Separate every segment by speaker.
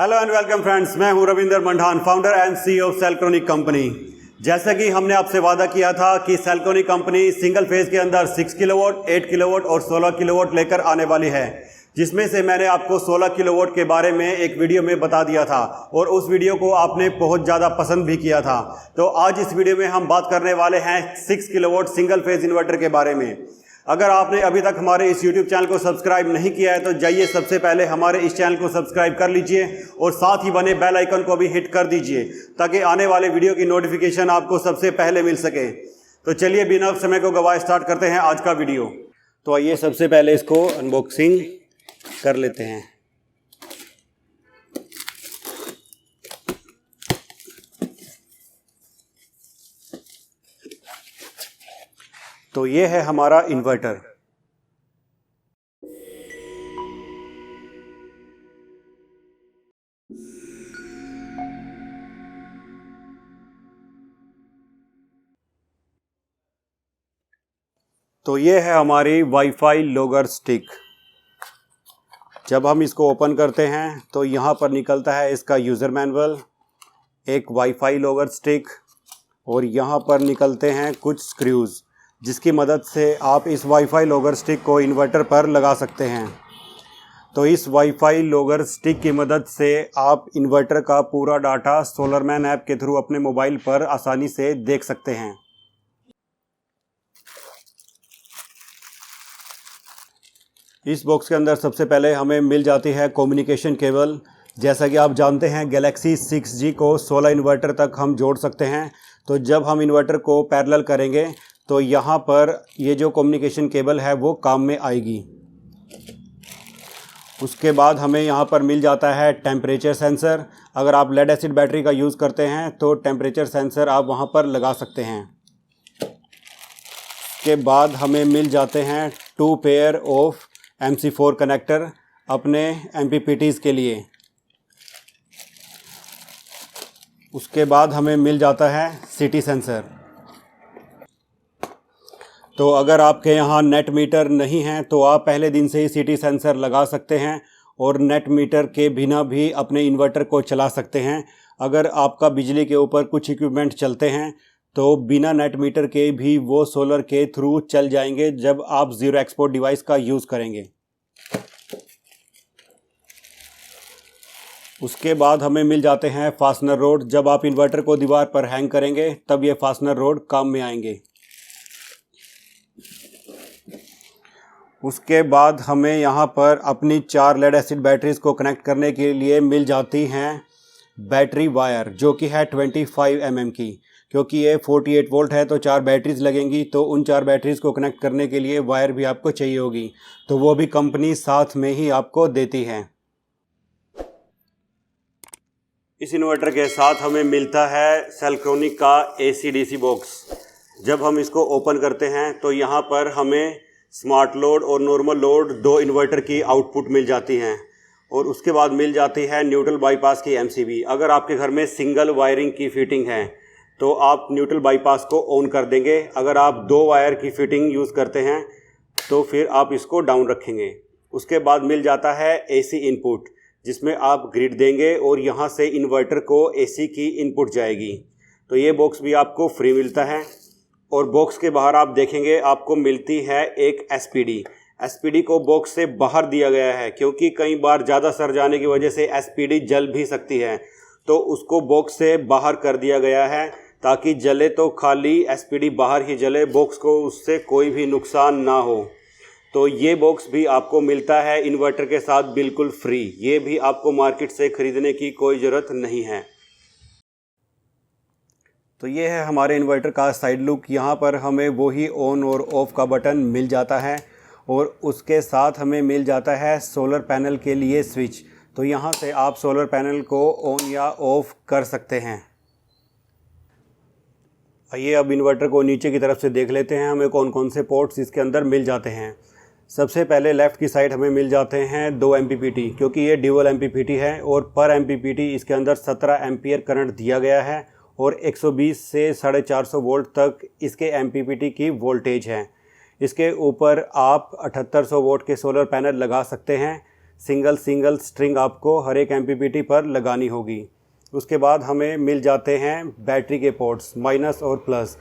Speaker 1: Hello and welcome friends, मैं हूं Ravinder Mandan, founder and CEO of Seltronic company. जैसा कि हमने आपसे वादा किया था कि सेल्ट्रॉनिक कंपनी सिंगल फेज के अंदर 6 किलोवाट, 8 किलोवाट और 16 किलोवाट लेकर आने वाली है, जिसमें से मैंने आपको 16 किलोवाट के बारे में एक वीडियो में बता दिया था और उस वीडियो को आपने बहुत ज़्यादा पसंद भी किया था। तो आज इस वीडियो में हम बात करने वाले हैं 6 किलोवाट सिंगल फेज इन्वर्टर के बारे में। अगर आपने अभी तक हमारे इस YouTube चैनल को सब्सक्राइब नहीं किया है तो जाइए सबसे पहले हमारे इस चैनल को सब्सक्राइब कर लीजिए और साथ ही बने बेल आइकन को भी हिट कर दीजिए ताकि आने वाले वीडियो की नोटिफिकेशन आपको सबसे पहले मिल सके। तो चलिए बिना समय को गवाए स्टार्ट करते हैं आज का वीडियो। तो आइए सबसे पहले इसको अनबॉक्सिंग कर लेते हैं। तो ये है हमारा इन्वर्टर। तो ये है हमारी वाईफाई लॉगर स्टिक। जब हम इसको ओपन करते हैं तो यहाँ पर निकलता है इसका यूज़र मैनुअल, एक वाईफाई लॉगर स्टिक और यहाँ पर निकलते हैं कुछ स्क्रूज़ जिसकी मदद से आप इस वाईफाई लॉगर स्टिक को इन्वर्टर पर लगा सकते हैं। तो इस वाईफाई लॉगर स्टिक की मदद से आप इन्वर्टर का पूरा डाटा सोलरमैन ऐप के थ्रू अपने मोबाइल पर आसानी से देख सकते हैं। इस बॉक्स के अंदर सबसे पहले हमें मिल जाती है कम्युनिकेशन केबल। जैसा कि आप जानते हैं गैलेक्सी 6G को 16 इन्वर्टर तक हम जोड़ सकते हैं। तो जब हम इन्वर्टर को पैरेलल करेंगे तो यहाँ पर ये जो कम्युनिकेशन केबल है वो काम में आएगी। उसके बाद हमें यहाँ पर मिल जाता है टेम्परेचर सेंसर। अगर आप लेड एसिड बैटरी का यूज़ करते हैं तो टेम्परेचर सेंसर आप वहाँ पर लगा सकते हैं। उसके बाद हमें मिल जाते हैं 2 पेयर ऑफ MC4 कनेक्टर अपने MPPTs के लिए। उसके बाद हमें मिल जाता है सिटी सेंसर। तो अगर आपके यहाँ नेट मीटर नहीं है तो आप पहले दिन से ही सिटी सेंसर लगा सकते हैं और नेट मीटर के बिना भी अपने इन्वर्टर को चला सकते हैं। अगर आपका बिजली के ऊपर कुछ इक्विपमेंट चलते हैं तो बिना नेट मीटर के भी वो सोलर के थ्रू चल जाएंगे जब आप ज़ीरो एक्सपोर्ट डिवाइस का यूज़ करेंगे। उसके बाद हमें मिल जाते हैं फास्टनर रोड। जब आप इन्वर्टर को दीवार पर हैंग करेंगे तब ये फास्टनर रोड काम में आएंगे। उसके बाद हमें यहाँ पर अपनी 4 लेड एसिड बैटरीज को कनेक्ट करने के लिए मिल जाती हैं बैटरी वायर, जो कि है 25 mm की। क्योंकि ये 48 वोल्ट है तो 4 बैटरीज लगेंगी, तो उन 4 बैटरीज को कनेक्ट करने के लिए वायर भी आपको चाहिए होगी, तो वो भी कंपनी साथ में ही आपको देती है। इस इन्वर्टर के साथ हमें मिलता है सेल्ट्रॉनिक का AC/DC बॉक्स। जब हम इसको ओपन करते हैं तो यहाँ पर हमें स्मार्ट लोड और नॉर्मल लोड 2 इन्वर्टर की आउटपुट मिल जाती हैं और उसके बाद मिल जाती है न्यूट्रल बाईपास की MCB। अगर आपके घर में सिंगल वायरिंग की फिटिंग है तो आप न्यूट्रल बाईपास को ऑन कर देंगे। अगर आप 2 वायर की फिटिंग यूज़ करते हैं तो फिर आप इसको डाउन रखेंगे। उसके बाद मिल जाता है AC इनपुट, जिसमें आप ग्रिड देंगे और यहाँ से इन्वर्टर को AC की इनपुट जाएगी। तो ये बॉक्स भी आपको फ्री मिलता है और बॉक्स के बाहर आप देखेंगे आपको मिलती है एक SPD को बॉक्स से बाहर दिया गया है क्योंकि कई बार ज़्यादा सर जाने की वजह से SPD जल भी सकती है, तो उसको बॉक्स से बाहर कर दिया गया है ताकि जले तो खाली SPD बाहर ही जले, बॉक्स को उससे कोई भी नुकसान ना हो। तो ये बॉक्स भी आपको मिलता है इन्वर्टर के साथ बिल्कुल फ्री। ये भी आपको मार्केट से ख़रीदने की कोई ज़रूरत नहीं है। तो ये है हमारे इन्वर्टर का साइड लुक। यहाँ पर हमें वही ऑन और ऑफ़ का बटन मिल जाता है और उसके साथ हमें मिल जाता है सोलर पैनल के लिए स्विच। तो यहाँ से आप सोलर पैनल को ऑन या ऑफ़ कर सकते हैं। आइए अब इन्वर्टर को नीचे की तरफ से देख लेते हैं हमें कौन कौन से पोर्ट्स इसके अंदर मिल जाते हैं। सबसे पहले लेफ़्ट की साइड हमें मिल जाते हैं 2 MPPT, क्योंकि ये ड्यूअल MPPT है और पर MPPT इसके अंदर 17 एम्पियर करंट दिया गया है और 120 से 450 वोल्ट तक इसके MPPT की वोल्टेज है। इसके ऊपर आप 7800 वोल्ट के सोलर पैनल लगा सकते हैं। सिंगल स्ट्रिंग आपको हर एक MPPT पर लगानी होगी। उसके बाद हमें मिल जाते हैं बैटरी के पोर्ट्स माइनस और प्लस,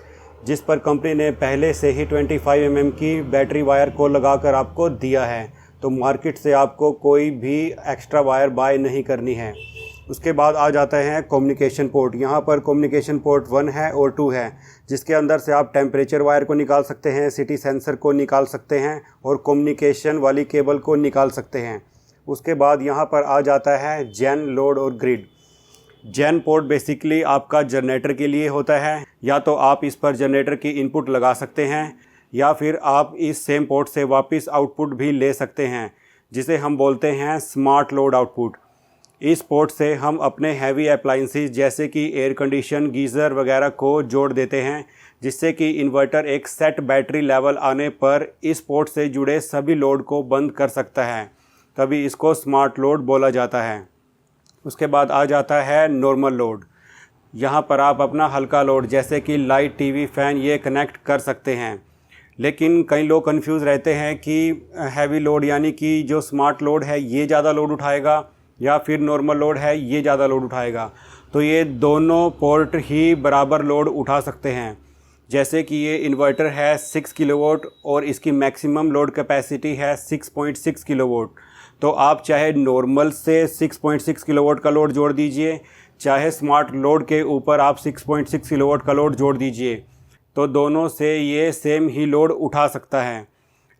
Speaker 1: जिस पर कंपनी ने पहले से ही 25 mm की बैटरी वायर को लगाकर आपको दिया है, तो मार्केट से आपको कोई भी एक्स्ट्रा वायर बाय नहीं करनी है। उसके बाद आ जाता है कम्युनिकेशन पोर्ट। यहाँ पर कम्युनिकेशन पोर्ट 1 है और 2 है, जिसके अंदर से आप टेम्परेचर वायर को निकाल सकते हैं, सिटी सेंसर को निकाल सकते हैं और कम्युनिकेशन वाली केबल को निकाल सकते हैं। उसके बाद यहाँ पर आ जाता है जेन, लोड और ग्रिड। जेन पोर्ट बेसिकली आपका जनरेटर के लिए होता है, या तो आप इस पर जनरेटर की इनपुट लगा सकते हैं या फिर आप इस सेम पोर्ट से वापस आउटपुट भी ले सकते हैं, जिसे हम बोलते हैं स्मार्ट लोड आउटपुट। इस पोर्ट से हम अपने हैवी अप्लाइंसेस जैसे कि एयर कंडीशन, गीज़र वगैरह को जोड़ देते हैं, जिससे कि इन्वर्टर एक सेट बैटरी लेवल आने पर इस पोर्ट से जुड़े सभी लोड को बंद कर सकता है। तभी इसको स्मार्ट लोड बोला जाता है। उसके बाद आ जाता है नॉर्मल लोड। यहाँ पर आप अपना हल्का लोड जैसे कि लाइट, टीवी, फ़ैन ये कनेक्ट कर सकते हैं। लेकिन कई लोग कंफ्यूज रहते हैं कि हैवी लोड यानी कि जो स्मार्ट लोड है ये ज़्यादा लोड उठाएगा या फिर नॉर्मल लोड है ये ज़्यादा लोड उठाएगा। तो ये दोनों पोर्ट ही बराबर लोड उठा सकते हैं। जैसे कि ये इन्वर्टर है 6 किलोवाट और इसकी मैक्सिमम लोड कैपेसिटी है 6.6 किलोवाट। तो आप चाहे नॉर्मल से 6.6 किलोवाट का लोड जोड़ दीजिए, चाहे स्मार्ट लोड के ऊपर आप 6.6 किलोवाट का लोड जोड़ दीजिए, तो दोनों से ये सेम ही लोड उठा सकता है।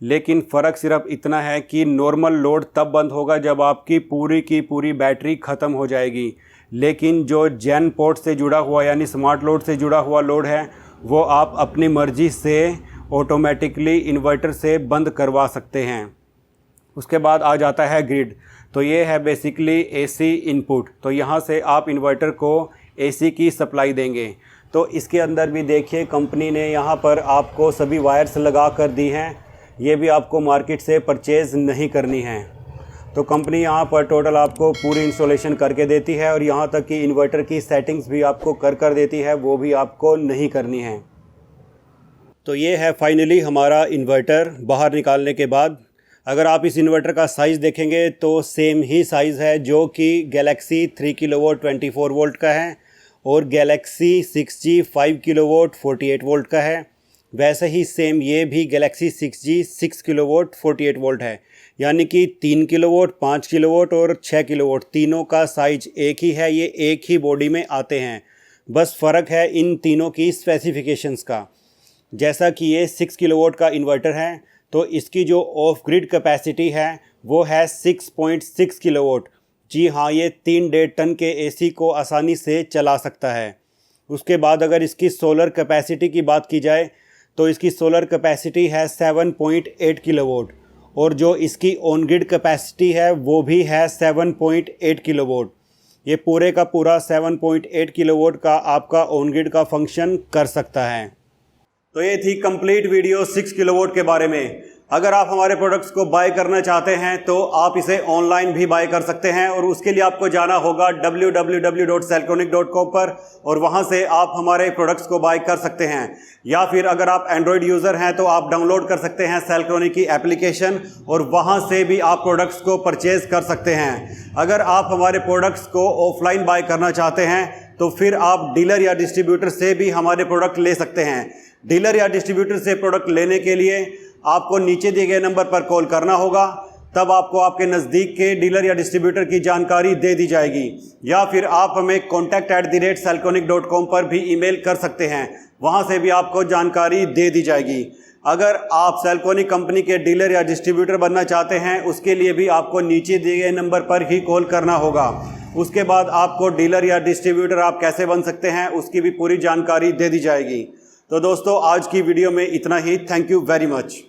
Speaker 1: लेकिन फ़र्क सिर्फ इतना है कि नॉर्मल लोड तब बंद होगा जब आपकी पूरी की पूरी बैटरी ख़त्म हो जाएगी। लेकिन जो जेन पोर्ट से जुड़ा हुआ यानी स्मार्ट लोड से जुड़ा हुआ लोड है वो आप अपनी मर्ज़ी से ऑटोमेटिकली इन्वर्टर से बंद करवा सकते हैं। उसके बाद आ जाता है ग्रिड। तो ये है बेसिकली AC इनपुट। तो यहाँ से आप इन्वर्टर को AC की सप्लाई देंगे। तो इसके अंदर भी देखिए कंपनी ने यहाँ पर आपको सभी वायर्स लगा कर दी हैं। ये भी आपको मार्केट से परचेज़ नहीं करनी है। तो कंपनी यहाँ पर टोटल आपको पूरी इंस्टॉलेशन करके देती है और यहाँ तक कि इन्वर्टर की सेटिंग्स भी आपको कर देती है, वो भी आपको नहीं करनी है। तो ये है फाइनली हमारा इन्वर्टर बाहर निकालने के बाद। अगर आप इस इन्वर्टर का साइज़ देखेंगे तो सेम ही साइज़ है जो कि गैलेक्सी 3 किलोवाट 24 वोल्ट का है और गैलेक्सी 6G 5 किलोवाट 48 वोल्ट का है। वैसे ही सेम ये भी गैलेक्सी 6G 6 किलोवाट 48 वोल्ट है, यानी कि 3 किलोवाट, 5 किलोवाट और 6 किलोवाट तीनों का साइज एक ही है। ये एक ही बॉडी में आते हैं, बस फ़र्क है इन तीनों की स्पेसिफिकेशंस का। जैसा कि ये 6 किलोवाट का इन्वर्टर है तो इसकी जो ऑफ ग्रिड कैपेसिटी है वो है 6.6 किलोवाट। जी हाँ, ये 3.5 टन के AC को आसानी से चला सकता है। उसके बाद अगर इसकी सोलर कैपेसिटी की बात की जाए तो इसकी सोलर कैपेसिटी है 7.8 किलोवाट और जो इसकी ऑन ग्रिड कैपेसिटी है वो भी है 7.8 किलोवाट। ये पूरे का पूरा 7.8 किलोवाट का आपका ऑन ग्रिड का फंक्शन कर सकता है। तो ये थी कंप्लीट वीडियो 6 किलोवाट के बारे में। अगर आप हमारे प्रोडक्ट्स को बाय करना चाहते हैं तो आप इसे ऑनलाइन भी बाय कर सकते हैं और उसके लिए आपको जाना होगा www.celltronic.com पर और वहां से आप हमारे प्रोडक्ट्स को बाय कर सकते हैं। या फिर अगर आप एंड्रॉयड यूज़र हैं तो आप डाउनलोड कर सकते हैं सेलट्रॉनिक की एप्लीकेशन और वहां से भी आप प्रोडक्ट्स को परचेज़ कर सकते हैं। अगर आप हमारे प्रोडक्ट्स को ऑफलाइन बाय करना चाहते हैं तो फिर आप डीलर या डिस्ट्रीब्यूटर से भी हमारे प्रोडक्ट ले सकते हैं। डीलर या डिस्ट्रीब्यूटर से प्रोडक्ट लेने के लिए आपको नीचे दिए गए नंबर पर कॉल करना होगा, तब आपको आपके नज़दीक के डीलर या डिस्ट्रीब्यूटर की जानकारी दे दी जाएगी। या फिर आप हमें contact@celltronic.com पर भी ईमेल कर सकते हैं, वहां से भी आपको जानकारी दे दी जाएगी। अगर आप सेलट्रॉनिक कंपनी के डीलर या डिस्ट्रीब्यूटर बनना चाहते हैं उसके लिए भी आपको नीचे दिए गए नंबर पर ही कॉल करना होगा। उसके बाद आपको डीलर या डिस्ट्रीब्यूटर आप कैसे बन सकते हैं उसकी भी पूरी जानकारी दे दी जाएगी। तो दोस्तों आज की वीडियो में इतना ही। Thank you very much.